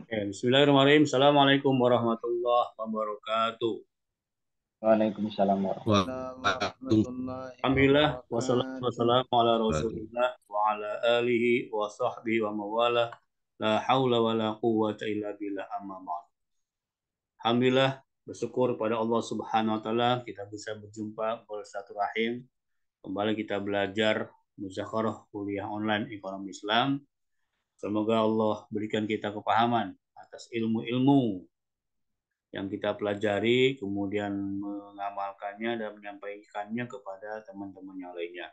Bismillahirrahmanirrahim. Assalamualaikum warahmatullahi wabarakatuh. Waalaikumsalam Warahmatullahi Alhamdulillah, wassalatu wabarakatuh. wassalamu ala warahmatullahi rasulillah wa ala alihi wa sahbihi wa mawala. La hawla wa la quwwata illa billah amma ba'd. Alhamdulillah, bersyukur pada Allah Subhanahu wa taala kita bisa berjumpa bersilaturahim. Kembali kita belajar muzakharah kuliah online ekonomi Islam. Semoga Allah berikan kita kepahaman atas ilmu-ilmu yang kita pelajari, kemudian mengamalkannya dan menyampaikannya kepada teman-teman yang lainnya.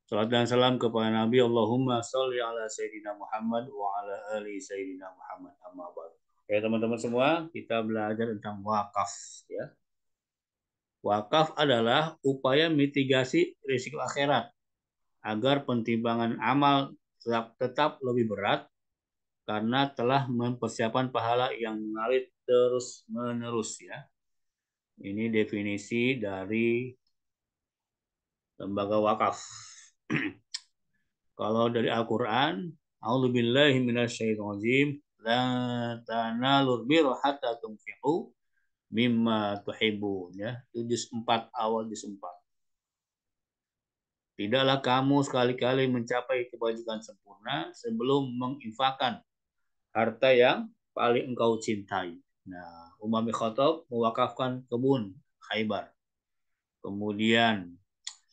Salat dan salam kepada Nabi. Allahumma sholli ala Sayyidina Muhammad wa ala ali Sayyidina Muhammad. Amma ba'd. Oke, teman-teman semua, kita belajar tentang wakaf ya. Wakaf adalah upaya mitigasi risiko akhirat agar pentimbangan amal tetap lebih berat karena telah mempersiapkan pahala yang mengalir terus-menerus ya. Ini definisi dari lembaga wakaf. Kalau dari Al-Quran, A'udzubillahi minasyaitonirrajim, la tanalul birra hatta tunfiqu mimma tuhibbun ya. Itu juz 4 awal juz 4. Tidaklah kamu sekali-kali mencapai kebajikan sempurna sebelum menginfakkan harta yang paling engkau cintai. Nah, Umar bin Khattab mewakafkan kebun Khaybar. Kemudian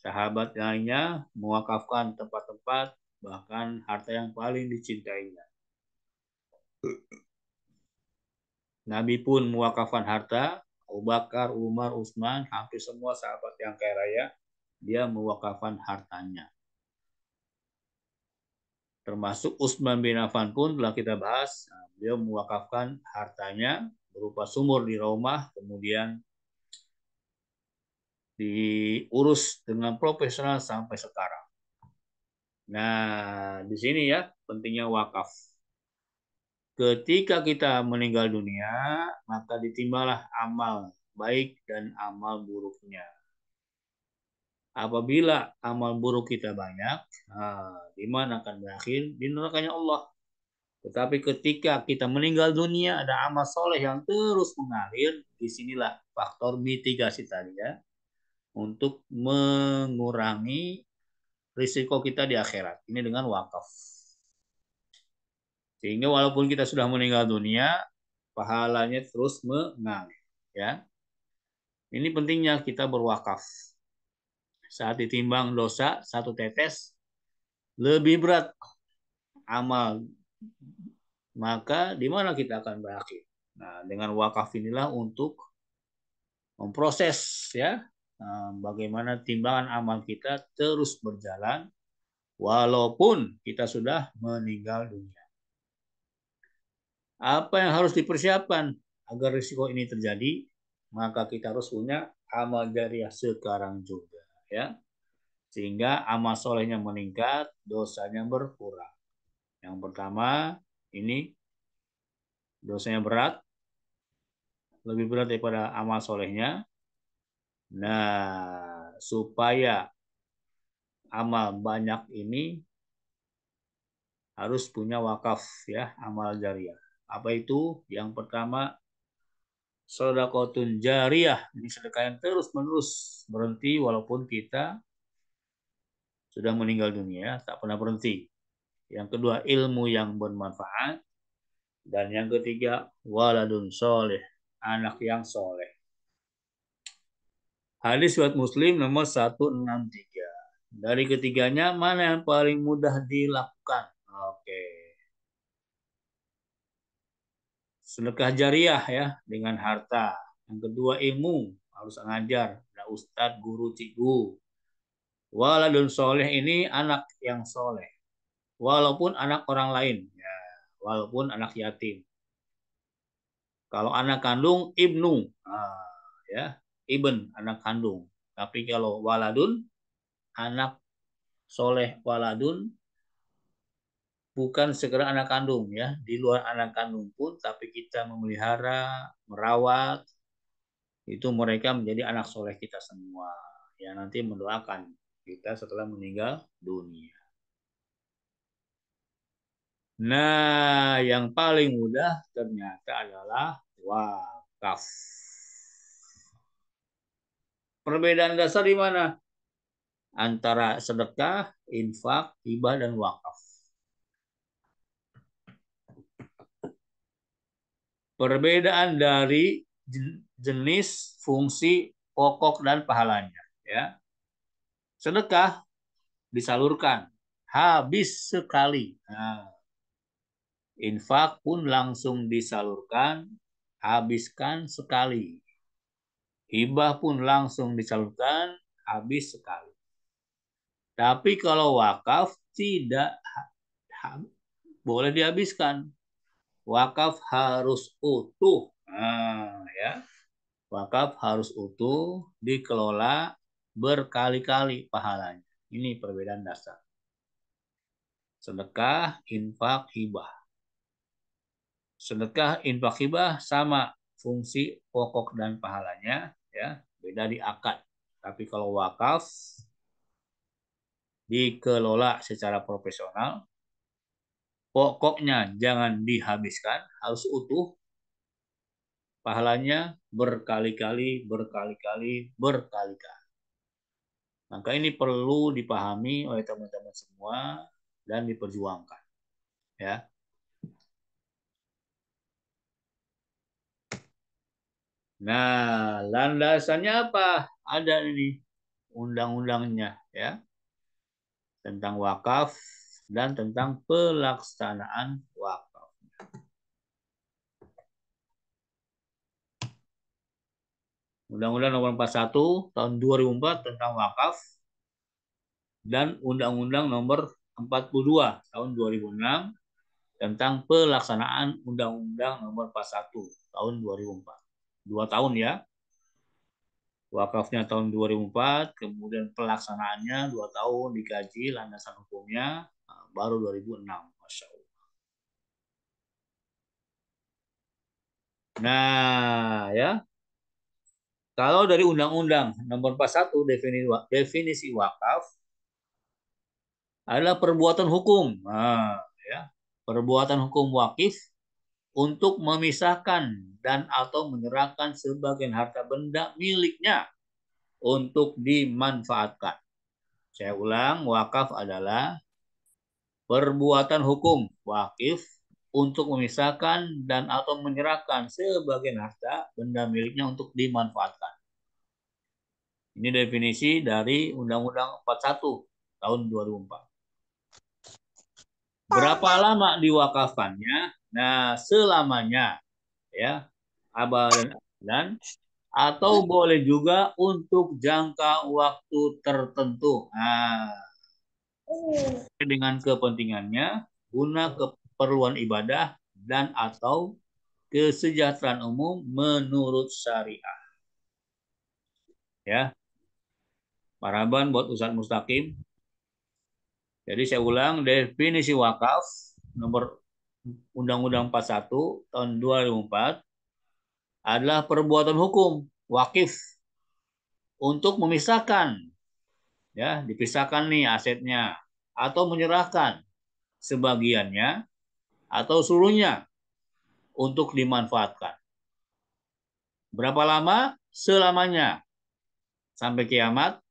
sahabat lainnya mewakafkan tempat-tempat bahkan harta yang paling dicintainya. Nabi pun mewakafkan harta. Abu Bakar, Umar, Utsman, hampir semua sahabat yang kaya raya, dia mewakafkan hartanya. Termasuk Utsman bin Affan pun telah kita bahas. Beliau mewakafkan hartanya berupa sumur di rumah, kemudian diurus dengan profesional sampai sekarang. Nah, di sini ya pentingnya wakaf. Ketika kita meninggal dunia, maka ditimbanglah amal baik dan amal buruknya. Apabila amal buruk kita banyak, di mana akan berakhir? Di nerakanya Allah. Tetapi ketika kita meninggal dunia, ada amal soleh yang terus mengalir. Disinilah faktor mitigasi tadi ya, untuk mengurangi risiko kita di akhirat. Ini dengan wakaf. Sehingga walaupun kita sudah meninggal dunia, pahalanya terus mengalir. Ya, ini pentingnya kita berwakaf. Saat ditimbang dosa satu tetes lebih berat amal, maka di mana kita akan berakhir? Nah, dengan wakaf inilah untuk memproses ya, bagaimana timbangan amal kita terus berjalan walaupun kita sudah meninggal dunia. Apa yang harus dipersiapkan agar risiko ini terjadi? Maka kita harus punya amal jariah sekarang juga ya. Sehingga amal solehnya meningkat, dosanya berkurang. Yang pertama, ini dosanya berat, lebih berat daripada amal solehnya. Nah, supaya amal banyak ini harus punya wakaf ya, amal jariah. Apa itu? Yang pertama, sedekahun jariyah. Ini sedekah yang terus-menerus berhenti walaupun kita sudah meninggal dunia, tak pernah berhenti. Yang kedua, ilmu yang bermanfaat. Dan yang ketiga, waladun soleh, anak yang soleh. Hadis riwayat Muslim nomor 163. Dari ketiganya, mana yang paling mudah dilakukan? Oke. Sedekah jariah ya, dengan harta. Yang kedua, ilmu. Harus ngajar. Ada ustadz, guru, cikgu. Waladun soleh ini anak yang soleh. Walaupun anak orang lain. Ya, walaupun anak yatim. Kalau anak kandung, ibnu. Ya, ibn, anak kandung. Tapi kalau waladun, anak soleh waladun, bukan segera anak kandung ya, di luar anak kandung pun, tapi kita memelihara, merawat, itu mereka menjadi anak soleh kita semua. Ya nanti mendoakan kita setelah meninggal dunia. Nah, yang paling mudah ternyata adalah wakaf. Perbedaan dasar di mana? Antara sedekah, infak, hibah, dan wakaf. Perbedaan dari jenis, fungsi, pokok, dan pahalanya. Ya. Sedekah disalurkan, habis sekali. Nah, infak pun langsung disalurkan, habiskan sekali. Hibah pun langsung disalurkan, habis sekali. Tapi kalau wakaf tidak boleh dihabiskan. Wakaf harus utuh. Nah, ya. Wakaf harus utuh, dikelola berkali-kali pahalanya. Ini perbedaan dasar. Sedekah, infak, hibah. Sedekah, infak, hibah sama fungsi, pokok, dan pahalanya. Ya, beda di akad. Tapi kalau wakaf dikelola secara profesional, pokoknya jangan dihabiskan, harus utuh. Pahalanya berkali-kali, berkali-kali, berkali-kali. Maka ini perlu dipahami oleh teman-teman semua dan diperjuangkan. Ya. Nah, landasannya apa? Ada ini undang-undangnya, ya, tentang wakaf dan tentang pelaksanaan wakaf. Undang-Undang Nomor 41 tahun 2004 tentang wakaf dan Undang-Undang Nomor 42 tahun 2006 tentang pelaksanaan Undang-Undang Nomor 41 tahun 2004. 2 tahun ya. Wakafnya tahun 2004, kemudian pelaksanaannya 2 tahun dikaji landasan hukumnya baru 2006. Masya Allah. Nah, ya. Kalau dari Undang-Undang Nomor 41 definisi wakaf adalah perbuatan hukum. Nah, ya. Perbuatan hukum wakif untuk memisahkan dan atau menyerahkan sebagian harta benda miliknya untuk dimanfaatkan. Saya ulang, wakaf adalah perbuatan hukum wakif untuk memisahkan dan atau menyerahkan sebagian harta benda miliknya untuk dimanfaatkan. Ini definisi dari Undang-Undang 41 tahun 2004. Berapa lama diwakafkannya? Nah, selamanya, ya, abad dan atau boleh juga untuk jangka waktu tertentu. Nah, dengan kepentingannya guna keperluan ibadah dan atau kesejahteraan umum menurut syariah. Ya, paraban buat Ustadz Mustaqim. Jadi saya ulang, definisi wakaf nomor Undang-Undang 41 tahun 2004 adalah perbuatan hukum wakif untuk memisahkan, ya, dipisahkan nih asetnya atau menyerahkan sebagiannya atau seluruhnya untuk dimanfaatkan. Berapa lama? Selamanya sampai kiamat,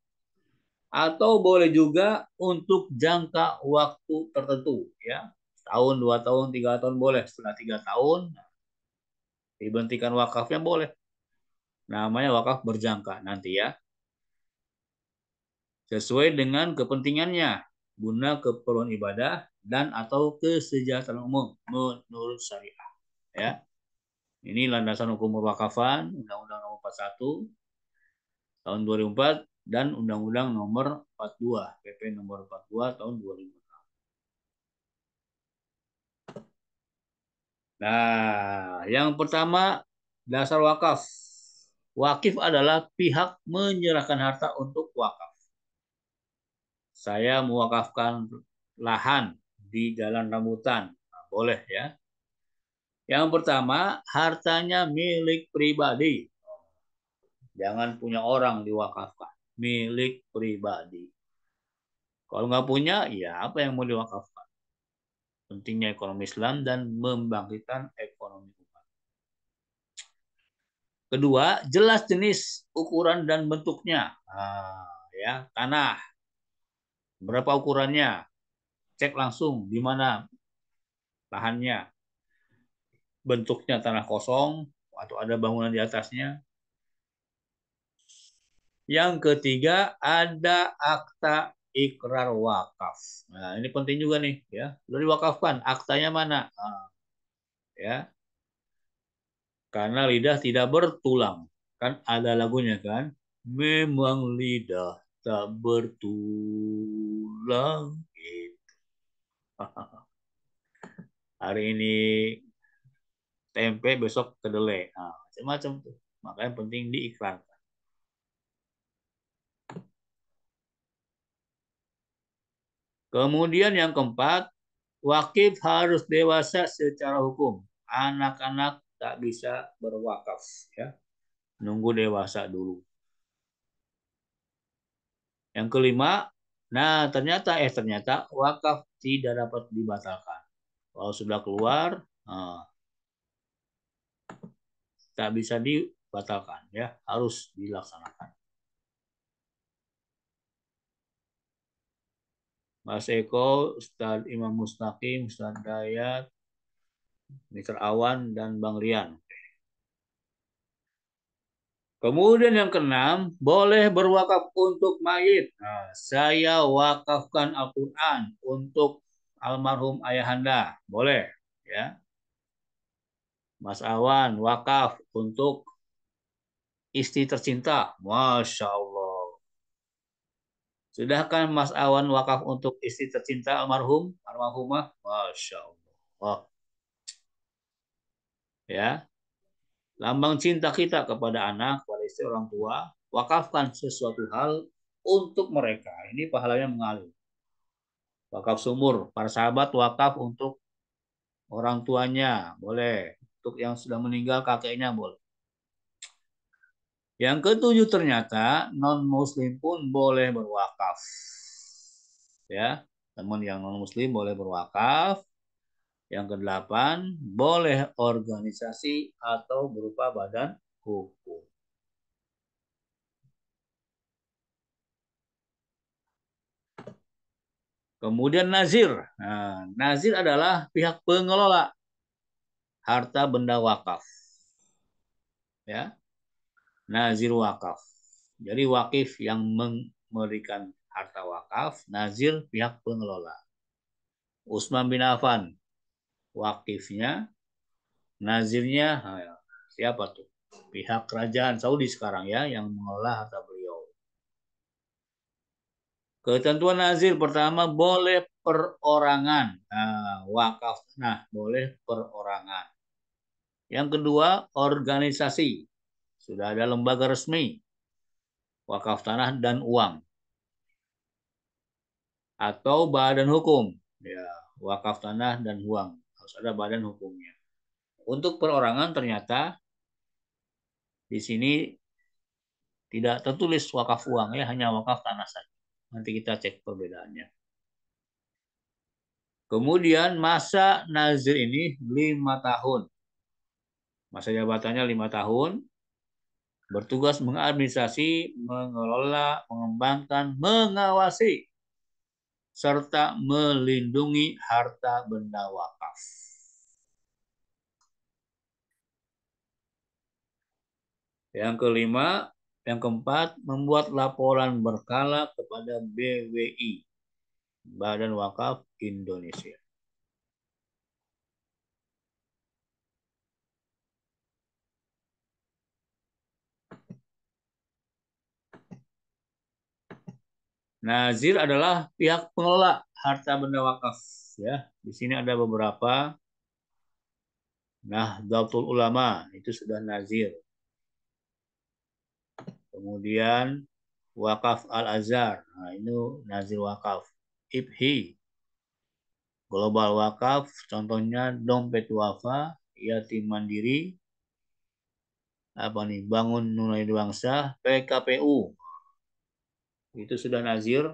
atau boleh juga untuk jangka waktu tertentu, ya, tahun, 2 tahun, 3 tahun boleh. Setelah 3 tahun diberhentikan wakafnya boleh. Namanya wakaf berjangka nanti ya, sesuai dengan kepentingannya guna keperluan ibadah dan atau kesejahteraan umum menurut syariah. Ya, ini landasan hukum perwakafan Undang-Undang Nomor 41 tahun 2004 dan Undang-Undang Nomor 42 PP Nomor 42 tahun 2000. Nah, yang pertama dasar wakaf. Wakif adalah pihak menyerahkan harta untuk wakaf. Saya mewakafkan lahan di Jalan Rambutan. Nah, boleh ya. Yang pertama, hartanya milik pribadi. Jangan punya orang diwakafkan. Milik pribadi. Kalau nggak punya, ya apa yang mau diwakafkan? pentingnya ekonomi Islam dan membangkitkan ekonomi umat. Kedua, jelas jenis, ukuran dan bentuknya. Ya, tanah. Berapa ukurannya? Cek langsung di mana lahannya. Bentuknya tanah kosong atau ada bangunan di atasnya. Yang ketiga, ada akta ikrar wakaf. Nah, ini penting juga nih, ya. Sudah diwakafkan, aktanya mana? Ya. Karena lidah tidak bertulang. Kan ada lagunya kan? Memang lidah tak bertulang. Gitu. Hari ini tempe, besok kedelai. Nah, macam-macam tuh. Makanya penting diiklankan. Kemudian yang keempat, wakif harus dewasa secara hukum. Anak-anak tak bisa berwakaf, ya. Nunggu dewasa dulu. Yang kelima, ternyata wakaf tidak dapat dibatalkan. Kalau sudah keluar, tak bisa dibatalkan, ya, harus dilaksanakan. Mas Eko, Ustadz Imam Mustaqim, Ustadz Dayat, Mr. Awan, dan Bang Rian. Kemudian yang keenam, boleh berwakaf untuk mayit. Nah, saya wakafkan Al-Quran untuk almarhum ayahanda. Boleh, ya. Mas Awan wakaf untuk istri tercinta. Masya Allah. Sudahkah Mas Awan wakaf untuk istri tercinta almarhumah? Masya Allah. Ya. Lambang cinta kita kepada anak, kepada istri, orang tua, wakafkan sesuatu hal untuk mereka. Ini pahalanya mengalir. Wakaf sumur, para sahabat wakaf untuk orang tuanya, boleh. Untuk yang sudah meninggal kakeknya, boleh. Yang ketujuh, ternyata non-muslim pun boleh berwakaf. Ya, teman yang non-muslim boleh berwakaf. Yang kedelapan, boleh organisasi atau berupa badan hukum. Kemudian nazir. Nah, nazir adalah pihak pengelola harta benda wakaf. Ya, nazir wakaf. Jadi wakif yang memberikan harta wakaf, nazir pihak pengelola. Utsman bin Affan wakifnya, nazirnya siapa tuh? Pihak kerajaan Saudi sekarang, ya, yang mengelola harta beliau. Ketentuan nazir pertama, boleh perorangan. Wakaf boleh perorangan. Yang kedua, organisasi. Sudah ada lembaga resmi. Wakaf tanah dan uang. Atau badan hukum. Ya, wakaf tanah dan uang. Harus ada badan hukumnya. Untuk perorangan ternyata di sini tidak tertulis wakaf uang, ya, hanya wakaf tanah saja. Nanti kita cek perbedaannya. Kemudian masa nazir ini 5 tahun. Masa jabatannya 5 tahun. Bertugas mengadministrasi, mengelola, mengembangkan, mengawasi, serta melindungi harta benda wakaf. Yang kelima, yang keempat, membuat laporan berkala kepada BWI, Badan Wakaf Indonesia. Nazir adalah pihak pengelola harta benda wakaf. Ya, di sini ada beberapa. Nahdlatul Ulama itu sudah nazir. Kemudian Wakaf Al-Azhar, ini nazir wakaf. IPHI, Global Wakaf, contohnya Dompet Wafa, Yatim Mandiri, Bangun Nunai Bangsa, PKPU. Itu sudah nazir.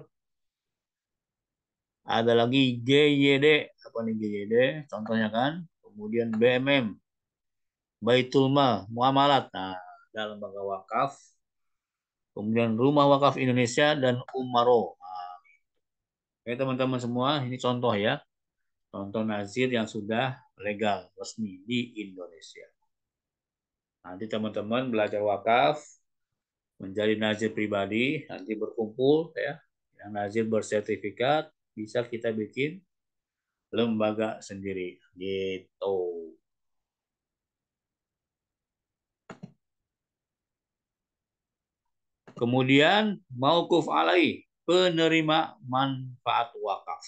Ada lagi GYD, apa nih GYD? Contohnya kan. Kemudian BMM, Baitul Mal, Muamalat. Nah, ada lembaga wakaf. Kemudian Rumah Wakaf Indonesia dan Umaro. Nah, oke teman-teman semua, ini contoh ya. Contoh nazir yang sudah legal, resmi di Indonesia. Nanti teman-teman belajar wakaf, menjadi nazir pribadi, nanti berkumpul ya. Yang nazir bersertifikat, bisa kita bikin lembaga sendiri gitu. Kemudian mauquf alaih, penerima manfaat wakaf.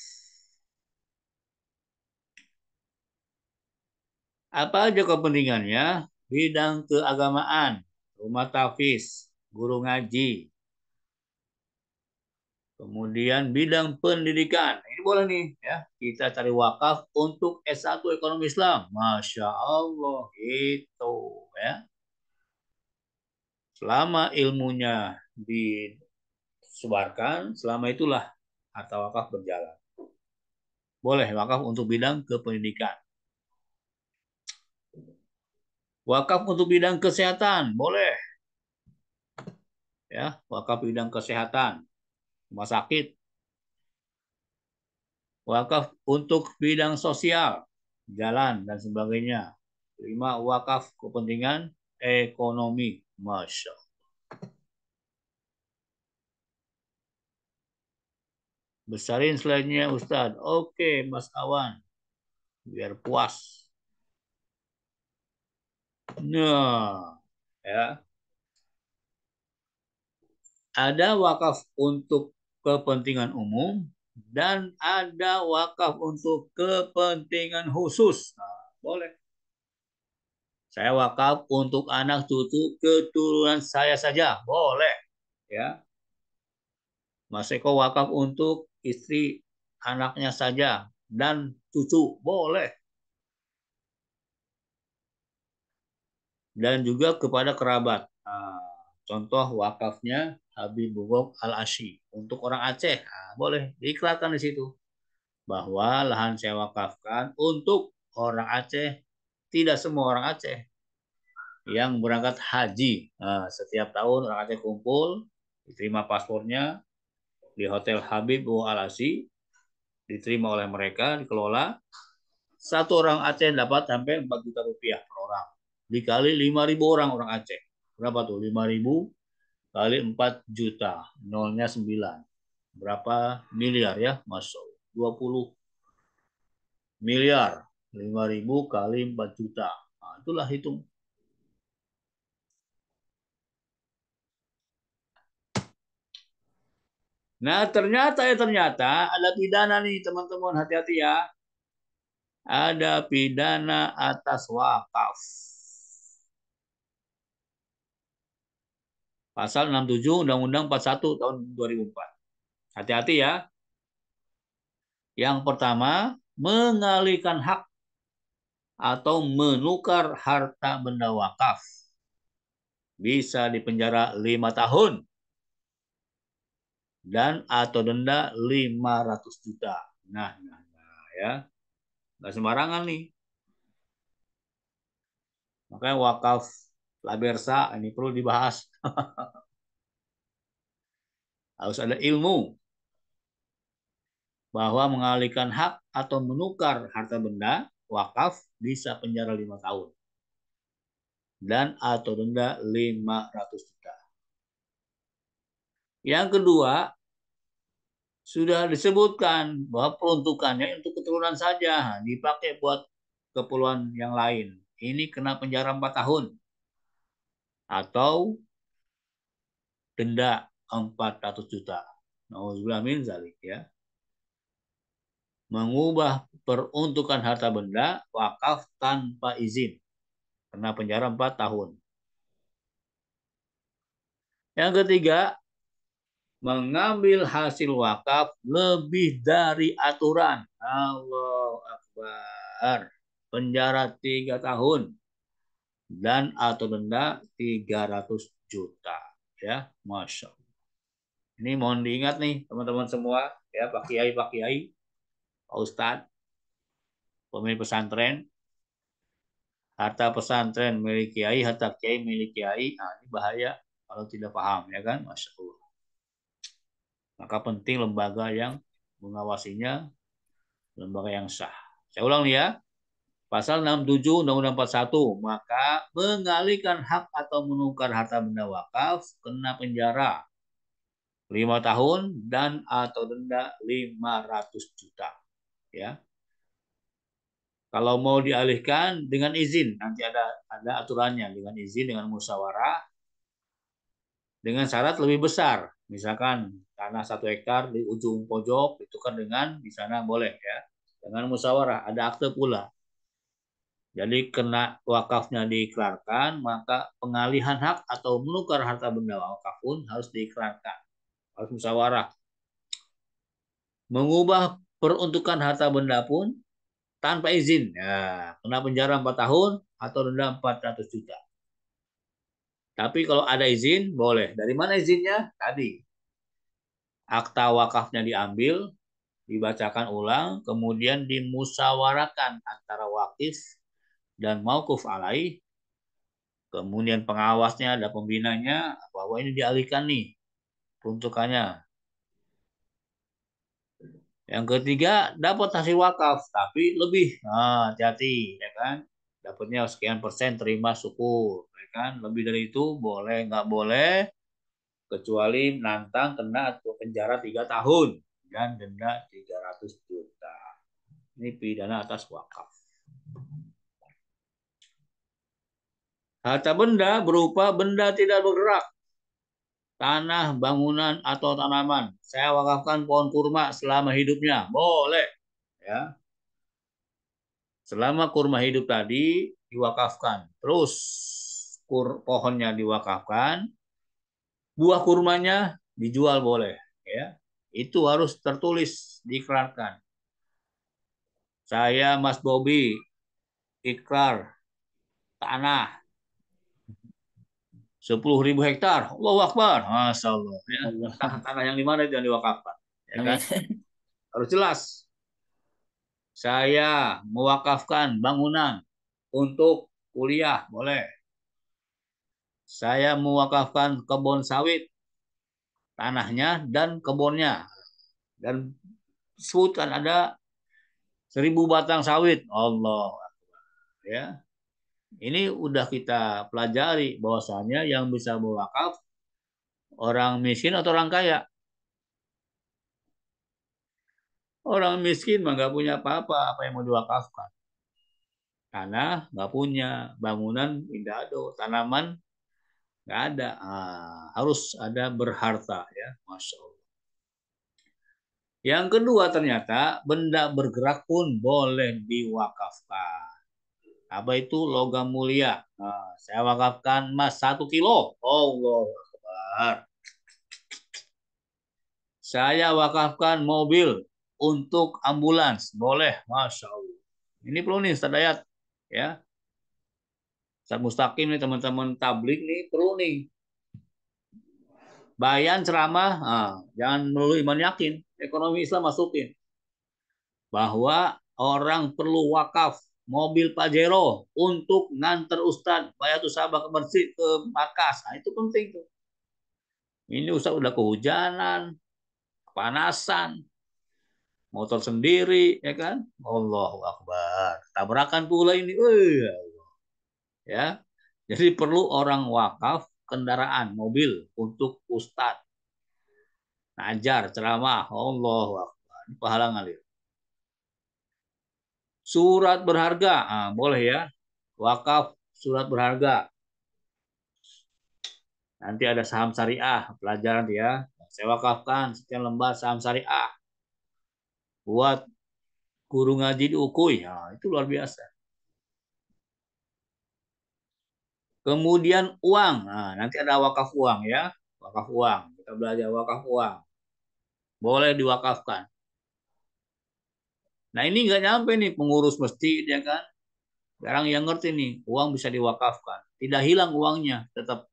Apa aja kepentingannya? Bidang keagamaan, rumah tahfiz, guru ngaji. Kemudian bidang pendidikan. Ini boleh nih ya. Kita cari wakaf untuk S1 Ekonomi Islam. Masya Allah itu ya. Selama ilmunya disebarkan, selama itulah harta wakaf berjalan. Boleh wakaf untuk bidang kependidikan. Wakaf untuk bidang kesehatan, boleh. Ya, wakaf bidang kesehatan, rumah sakit. Wakaf untuk bidang sosial, jalan dan sebagainya. 5. Wakaf kepentingan ekonomi. Masya Allah. Besarin slide-nya Ustadz. Oke, Mas Awan. Biar puas. Nah, ya. Ada wakaf untuk kepentingan umum dan ada wakaf untuk kepentingan khusus. Nah, boleh. Saya wakaf untuk anak cucu keturunan saya saja. Boleh. Ya. Mas Eko wakaf untuk istri anaknya saja dan cucu. Boleh. Dan juga kepada kerabat. Nah, contoh wakafnya Habibullah Al-Asyi untuk orang Aceh. Nah, boleh diiklankan di situ bahwa lahan saya wakafkan untuk orang Aceh, tidak semua orang Aceh yang berangkat haji. Nah, setiap tahun orang Aceh kumpul, diterima paspornya di Hotel Habibullah Al-Asyi, diterima oleh mereka, dikelola. Satu orang Aceh dapat sampai 4 juta rupiah per orang. Dikali 5.000 orang Aceh. Berapa tuh? 5.000 kali 4 juta. Nolnya 9. Berapa miliar ya? Masuk. 20 miliar. 5.000 kali 4 juta. Nah, itulah hitung. Nah, ternyata ada pidana nih teman-teman. Hati-hati ya. Ada pidana atas wakaf. Pasal 67 Undang-Undang 41 tahun 2004. Hati-hati ya. Yang pertama, mengalihkan hak atau menukar harta benda wakaf. Bisa dipenjara 5 tahun dan atau denda 500 juta. Nah ya. Nggak sembarangan nih. Makanya wakaf Labersa ini perlu dibahas. Harus ada ilmu bahwa mengalihkan hak atau menukar harta benda wakaf bisa penjara 5 tahun dan atau denda 500 juta. Yang kedua, sudah disebutkan bahwa peruntukannya untuk keturunan saja, dipakai buat keperluan yang lain. Ini kena penjara 4 tahun atau denda 400 juta. Nauzubillah min zalik ya. Mengubah peruntukan harta benda wakaf tanpa izin. Kena penjara 4 tahun. Yang ketiga, mengambil hasil wakaf lebih dari aturan. Allahu Akbar. Penjara 3 tahun dan atau denda 300 juta. Ya, Masya Allah. Ini mohon diingat nih teman-teman semua, ya Pak Kiai, Pak Kiai. Pak Ustadz, pemilik pesantren, harta pesantren milik kiai, harta kiai milik kiai, nah ini bahaya kalau tidak paham, ya kan, Masya Allah. Maka penting lembaga yang mengawasinya, lembaga yang sah. Saya ulang nih ya, pasal 67 Undang-Undang 41, maka mengalihkan hak atau menukar harta benda wakaf kena penjara 5 tahun dan atau denda 500 juta. Ya. Kalau mau dialihkan dengan izin, nanti ada aturannya, dengan izin, dengan musyawarah, dengan syarat lebih besar. Misalkan tanah 1 hektar di ujung pojok ditukar dengan di sana boleh ya. Dengan musyawarah, ada akte pula. Jadi kena wakafnya diikrarkan, maka pengalihan hak atau menukar harta benda wakaf pun harus diikrarkan. Harus musyawarah. Mengubah peruntukan harta benda pun tanpa izin. Ya, kena penjara 4 tahun atau denda 400 juta. Tapi kalau ada izin, boleh. Dari mana izinnya? Tadi. Akta wakafnya diambil, dibacakan ulang, kemudian dimusyawarahkan antara wakif dan mauquf alaih. Kemudian pengawasnya, ada pembinanya, bahwa ini dialihkan nih peruntukannya. Yang ketiga, dapat hasil wakaf, tapi lebih. Nah, hati-hati, ya kan? Dapatnya sekian persen, terima syukur. Ya kan? Lebih dari itu boleh, nggak boleh, kecuali nantang kena atau penjara 3 tahun dan denda 300 juta. Ini pidana atas wakaf. Harta benda berupa benda tidak bergerak, tanah, bangunan, atau tanaman. Saya wakafkan pohon kurma selama hidupnya. Boleh. Ya. Selama kurma hidup tadi diwakafkan. Terus pohonnya diwakafkan, buah kurmanya dijual boleh. Ya. Itu harus tertulis, diikrarkan. Saya Mas Bobi ikrar tanah 10.000 hektar. Allahu Akbar. Masya Allah. Ya. Tanah yang di mana itu yang diwakafkan. Ya kan? Harus jelas. Saya mewakafkan bangunan untuk kuliah. Boleh. Saya mewakafkan kebun sawit. Tanahnya dan kebunnya. Dan sebutkan ada 1.000 batang sawit. Allah. Ya. Ini udah kita pelajari bahwasanya yang bisa mewakaf orang miskin atau orang kaya. Orang miskin mah nggak punya apa-apa, apa yang mau diwakafkan. Tanah nggak punya, bangunan tidak ada, tanaman nggak ada. Harus ada berharta ya, Masya Allah. Yang kedua ternyata benda bergerak pun boleh diwakafkan. Apa itu logam mulia? Saya wakafkan emas 1 kilo. Allah Akbar. Saya wakafkan mobil untuk ambulans. Boleh. Masya Allah. Ini perlu nih Ustaz Dayat. Ya. Ustaz Mustaqim nih teman-teman tablik nih perlu nih. Bayan ceramah. Jangan melulu iman yakin. Ekonomi Islam masukin. Bahwa orang perlu wakaf mobil Pajero untuk nganter Ustadz Bayatul Sabah ke masjid, ke markas. Nah, itu penting tuh. Ini Ustadz udah kehujanan, kepanasan, motor sendiri, ya kan? Allahu Akbar. Tabrakan pula ini. Ya. Jadi perlu orang wakaf kendaraan, mobil untuk Ustadz. Ngajar, ceramah. Allahu Akbar. Ini pahala ngalir. Surat berharga. Boleh ya. Wakaf surat berharga. Nanti ada saham syariah, pelajaran ya. Saya wakafkan sekian lembar saham syariah. Buat guru ngaji di Ukui. Itu luar biasa. Kemudian uang. Nanti ada wakaf uang ya. Wakaf uang. Kita belajar wakaf uang. Boleh diwakafkan. Nah ini nggak nyampe nih pengurus masjid ya kan. Sekarang yang ngerti nih, uang bisa diwakafkan. Tidak hilang uangnya, tetap.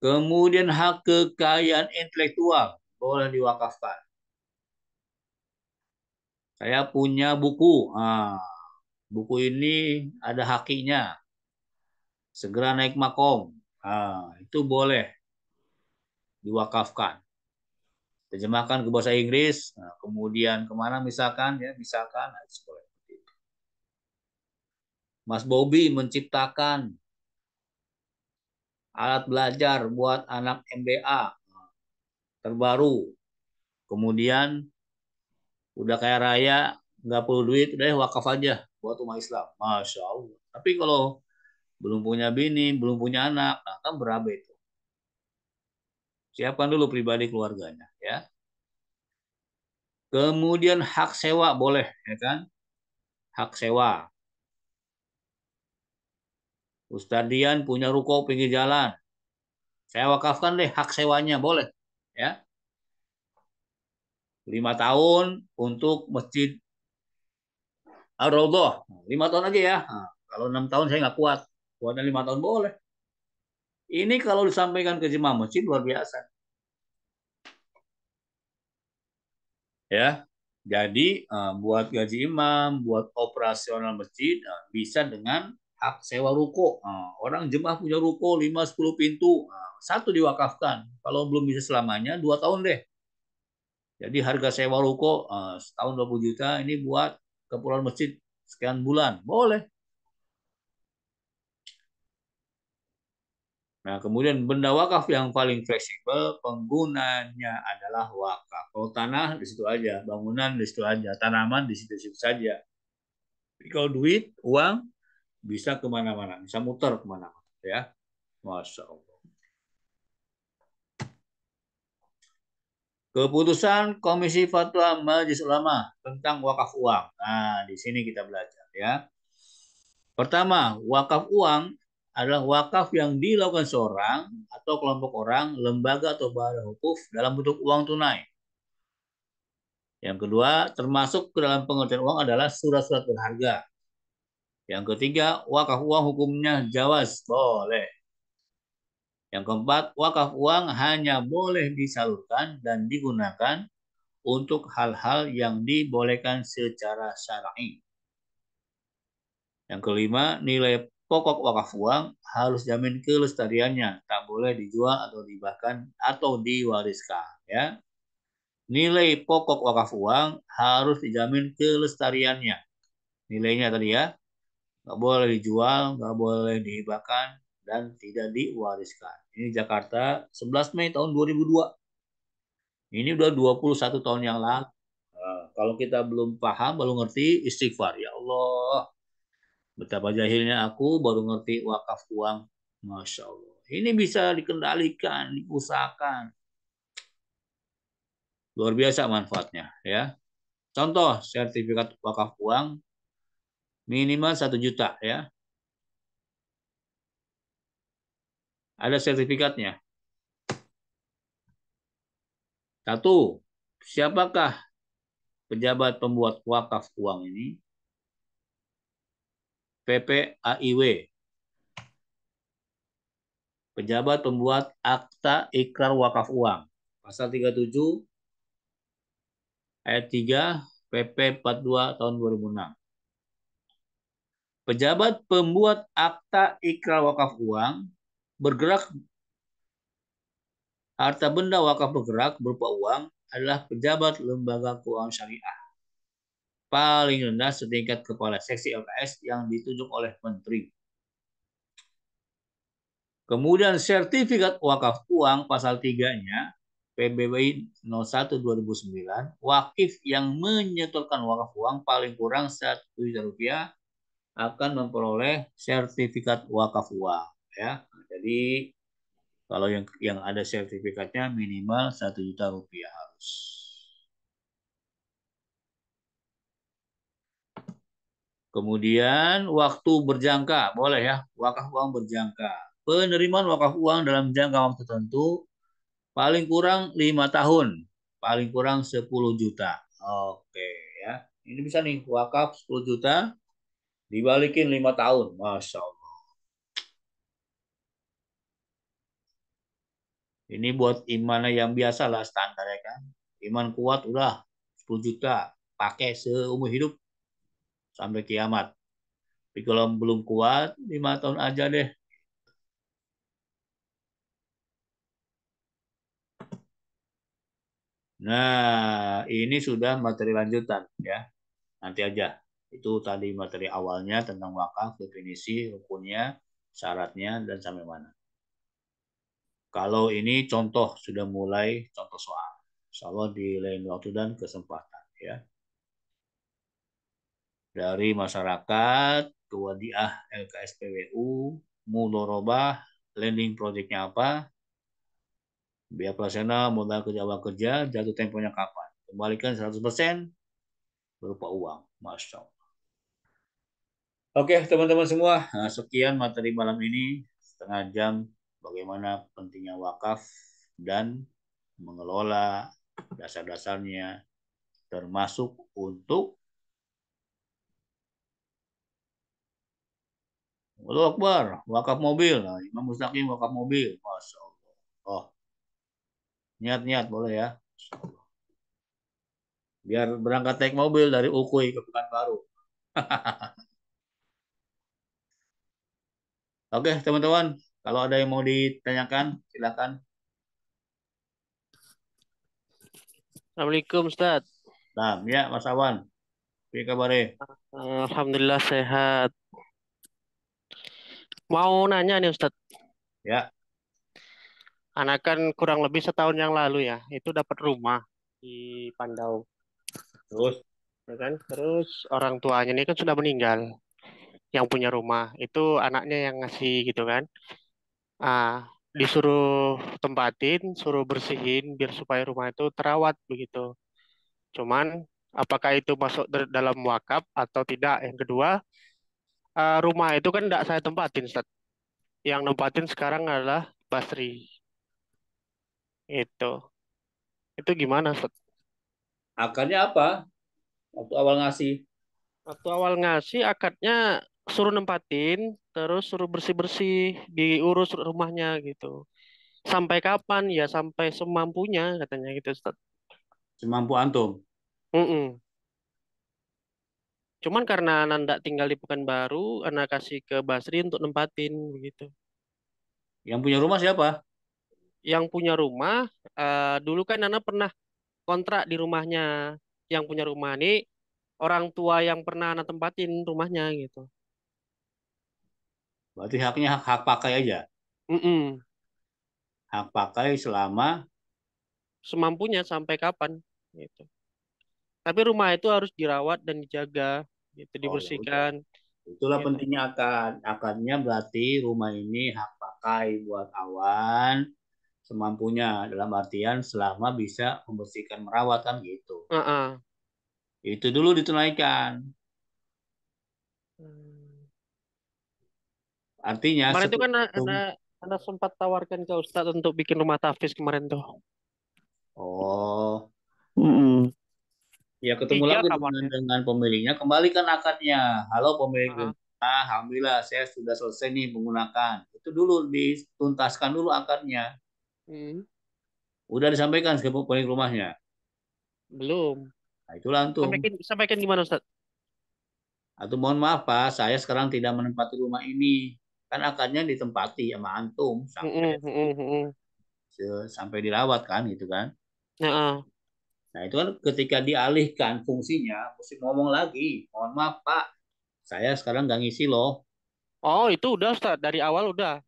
Kemudian hak kekayaan intelektual boleh diwakafkan. Saya punya buku. Buku ini ada hakinya. Segera naik makom. Itu boleh diwakafkan. Terjemahkan ke bahasa Inggris. Kemudian kemana misalkan ya, misalkan boleh. Mas Bobby menciptakan alat belajar buat anak MBA terbaru. Kemudian udah kaya raya, nggak perlu duit, udah wakaf aja buat umat Islam. Masya Allah. Tapi kalau belum punya bini, belum punya anak, nah kan berabe itu. Siapkan dulu pribadi keluarganya, ya. Kemudian hak sewa boleh, ya kan? Hak sewa. Ustadz Dian punya ruko pinggir jalan. Saya wakafkan deh hak sewanya, boleh, ya. 5 tahun untuk masjid Ar-Raudhah. 5 tahun aja ya. Nah, kalau 6 tahun saya nggak kuat. Kuatnya 5 tahun boleh. Ini kalau disampaikan ke jemaah masjid luar biasa. Ya, jadi buat gaji imam, buat operasional masjid bisa dengan hak sewa ruko. Orang jemaah punya ruko 5-10 pintu, satu diwakafkan. Kalau belum bisa selamanya, 2 tahun deh. Jadi harga sewa ruko setahun 20 juta ini buat keperluan masjid sekian bulan, boleh. Nah, kemudian benda wakaf yang paling fleksibel penggunanya adalah wakaf. Kalau tanah di situ aja, bangunan di situ aja, tanaman di situ-situ saja. Tapi kalau duit, uang bisa kemana-mana, bisa muter kemana-mana, ya. Masya Allah. Keputusan Komisi Fatwa Majelis Ulama tentang wakaf uang. Nah, di sini kita belajar, ya. Pertama, wakaf uang adalah wakaf yang dilakukan seorang atau kelompok orang, lembaga atau badan wukuf dalam bentuk uang tunai. Yang kedua, termasuk ke dalam pengertian uang adalah surat-surat berharga. Yang ketiga, wakaf uang hukumnya jawaz, boleh. Yang keempat, wakaf uang hanya boleh disalurkan dan digunakan untuk hal-hal yang dibolehkan secara syar'i. Yang kelima, nilai pokok wakaf uang harus jamin kelestariannya, tak boleh dijual atau dihibahkan atau diwariskan, ya. Nilai pokok wakaf uang harus dijamin kelestariannya. Nilainya tadi ya, nggak boleh dijual, nggak boleh dihibahkan, dan tidak diwariskan. Ini Jakarta 11 Mei tahun 2002. Ini udah 21 tahun yang lalu. Nah, kalau kita belum paham, baru ngerti, istighfar. Ya Allah, betapa jahilnya aku baru ngerti wakaf uang. Masya Allah. Ini bisa dikendalikan, diusahakan. Luar biasa manfaatnya, ya. Contoh, sertifikat wakaf uang minimal 1 juta, ya. Ada sertifikatnya. Satu, siapakah pejabat pembuat wakaf uang ini? PPAIW. Pejabat pembuat akta ikrar wakaf uang. Pasal 37 ayat 3 PP 42 tahun 2006. Pejabat pembuat akta ikrar wakaf uang bergerak harta benda wakaf bergerak berupa uang adalah pejabat lembaga keuangan syariah. Paling rendah setingkat kepala seksi LKS yang ditunjuk oleh menteri. Kemudian sertifikat wakaf uang pasal 3-nya PBBI 01 2009, wakif yang menyetorkan wakaf uang paling kurang 1 juta rupiah akan memperoleh sertifikat wakaf uang, ya. Jadi kalau yang ada sertifikatnya minimal 1 juta rupiah harus. Kemudian waktu berjangka, boleh ya, wakaf uang berjangka. Penerimaan wakaf uang dalam jangka waktu tertentu paling kurang 5 tahun, paling kurang 10 juta. Oke ya. Ini bisa nih wakaf 10 juta dibalikin 5 tahun. Masya Allah. Ini buat iman yang biasa lah standar ya kan. Iman kuat udah 10 juta. pakai seumur hidup sampai kiamat. Tapi kalau belum kuat, 5 tahun aja deh. Nah, ini sudah materi lanjutan ya. Nanti aja. Itu tadi materi awalnya tentang wakaf, definisi, rukunnya, syaratnya, dan sampai mana. Kalau ini contoh, sudah mulai contoh soal. Insya Allah di lain waktu dan kesempatan ya. Dari masyarakat, kewadiah LKSPWU, mudorobah, landing projectnya apa, biaya operasional, modal kerja awal kerja, jatuh temponya kapan. Kembalikan 100% berupa uang. Masya Allah. Oke, teman-teman semua, sekian materi malam ini, setengah jam bagaimana pentingnya wakaf dan mengelola dasar-dasarnya, termasuk untuk Allahu Akbar, wakaf mobil. Nah, Imam Mustaqim wakaf mobil. Masya Allah. Oh, niat-niat boleh ya. Biar berangkat naik mobil dari Ukui ke Pekanbaru. Oke, teman-teman. Kalau ada yang mau ditanyakan, silakan. Assalamualaikum Ustaz. Nah, ya Mas Awan. Apa kabarnya? Alhamdulillah sehat. Mau nanya nih Ustaz, Ya, anak kan kurang lebih setahun yang lalu ya, itu dapat rumah di Pandau, terus ya kan? Terus orang tuanya ini kan sudah meninggal, yang punya rumah itu anaknya yang ngasih gitu kan. Ah, disuruh tempatin, suruh bersihin biar supaya rumah itu terawat begitu. Cuman apakah itu masuk dalam wakaf atau tidak? Yang kedua, rumah itu kan tidak saya tempatin, Ustaz. Yang nempatin sekarang adalah Basri. Itu. Itu gimana, Ustaz? akarnya apa? Waktu awal ngasih. Waktu awal ngasih akadnya suruh nempatin, terus suruh bersih-bersih, diurus rumahnya gitu. Sampai kapan? Ya sampai semampunya katanya gitu, Ustaz. Semampu antum. Mm-mm. Cuman karena Nanda tinggal di Pekanbaru, anak kasih ke Basri untuk nempatin begitu. Yang punya rumah siapa? Yang punya rumah, dulu kan Nana pernah kontrak di rumahnya. Yang punya rumah ini orang tua yang pernah Nana tempatin rumahnya gitu. Berarti haknya hak pakai aja. Mm-mm. Hak pakai selama Semampunya sampai kapan gitu. Tapi rumah itu harus dirawat dan dijaga, gitu, oh ya udah. dibersihkan, Itulah gitu. pentingnya akad. Akadnya berarti rumah ini hak pakai buat awan semampunya dalam artian selama bisa membersihkan merawat kan gitu. Heeh. Itu dulu ditunaikan. Hmm. Artinya Kemarin itu kan sebelum ada sempat tawarkan ke Ustadz untuk bikin rumah tahfiz kemarin tuh. oh Mm-mm. ya ketemu Tiga lagi kamarnya. dengan pemiliknya, kembalikan akadnya. Halo pemilik Heeh. rumah, alhamdulillah saya sudah selesai nih menggunakan. Itu dulu dituntaskan dulu akadnya. Hmm. Udah disampaikan ke pemilik rumahnya. Belum. Nah, itulah antum. Sampaikan gimana Ustadz? Atau mohon maaf Pak, saya sekarang tidak menempati rumah ini. Kan akadnya ditempati sama antum sampai Mm-mm, mm-mm, mm-mm. sampai dirawat kan gitu kan. Heeh. Nah, itu kan ketika dialihkan fungsinya, mesti ngomong lagi. Mohon maaf Pak, saya sekarang nggak ngisi loh. Oh itu udah Ustadz dari awal udah.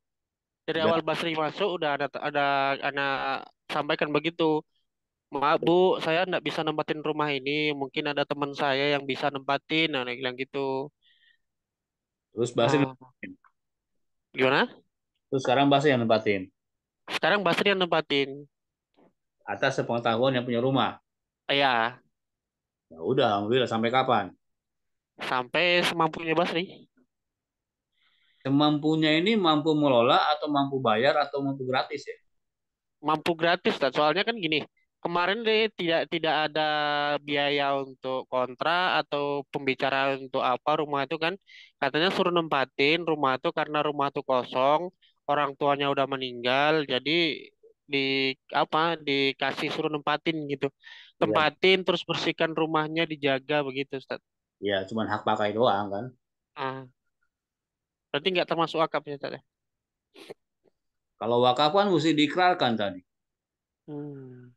Dari Udah. awal Basri masuk udah ada anak sampaikan begitu. Maaf Bu, saya nggak bisa nempatin rumah ini. Mungkin ada teman saya yang bisa nempatin. Nah, dia bilang gitu. Terus Basri, Ah, gimana? terus sekarang Basri yang nempatin. Sekarang Basri yang nempatin. Atas sepengetahuan yang punya rumah. Ya, Ya udah, alhamdulillah sampai kapan? sampai semampunya Basri. Semampunya ini mampu mengelola atau mampu bayar atau mampu gratis ya? Mampu gratis, Ustadz. Soalnya kan gini, kemarin deh tidak ada biaya untuk kontra atau pembicaraan untuk apa rumah itu kan katanya suruh nempatin rumah itu karena rumah itu kosong, orang tuanya udah meninggal, jadi dikasih suruh nempatin gitu. Iya, Tempatin terus bersihkan rumahnya, dijaga begitu, Ustaz. ya cuman hak pakai doang kan. Ah, berarti nggak termasuk wakaf ya, Ustaz, ya? Kalau wakaf kan mesti diikrarkan tadi. Hmm.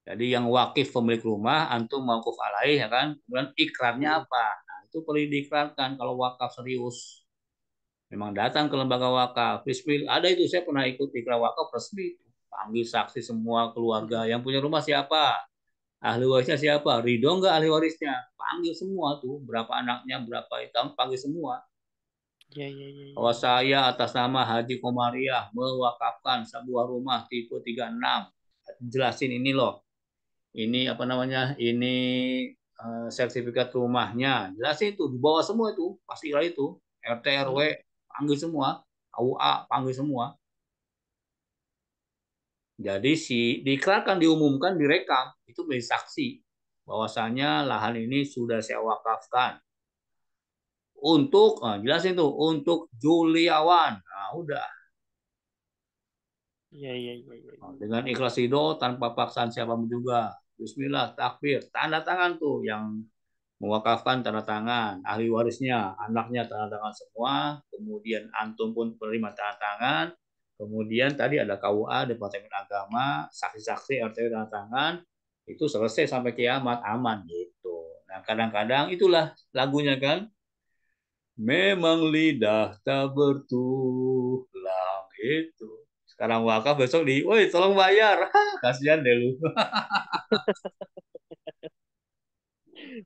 Jadi yang wakif pemilik rumah, antum mauquf alaih ya kan. Kemudian ikrarnya Hmm. apa? Nah, itu perlu diikrarkan kalau wakaf serius. Memang datang ke lembaga wakaf. Bismillah, ada itu saya pernah ikut ikrar wakaf resmi. Panggil saksi semua keluarga. Hmm. Yang punya rumah siapa? Ahli warisnya siapa? Ridho nggak ahli warisnya? Panggil semua tuh. Berapa anaknya, berapa itu, panggil semua. Ya, ya, ya, ya, Bahwa ya. saya atas nama Haji Komariah mewakafkan sebuah rumah tipe 36. Jelasin ini loh. Ini apa namanya? Ini sertifikat rumahnya. Jelasin itu, dibawa semua itu, pasti itu. RT RW Hmm. panggil semua, KUA panggil semua. Jadi diikrarkan, diumumkan, direkam, itu menjadi saksi bahwasanya lahan ini sudah saya wakafkan untuk, jelasin tuh, untuk Juliawan. Nah, udah. Ya, ya, ya, ya, Nah, ya. dengan ikhlas ridho tanpa paksaan siapapun juga. Bismillah, takbir, tanda tangan tuh yang mewakafkan, tanda tangan, ahli warisnya, anaknya tanda tangan semua, kemudian antum pun penerima tanda tangan, kemudian tadi ada KUA, Departemen Agama, saksi-saksi RT tanda tangan, itu selesai sampai kiamat, aman gitu. Nah, kadang-kadang itulah lagunya kan, memang lidah tak bertulang itu. Sekarang wakaf, besok woi tolong bayar. Kasihan deh lu.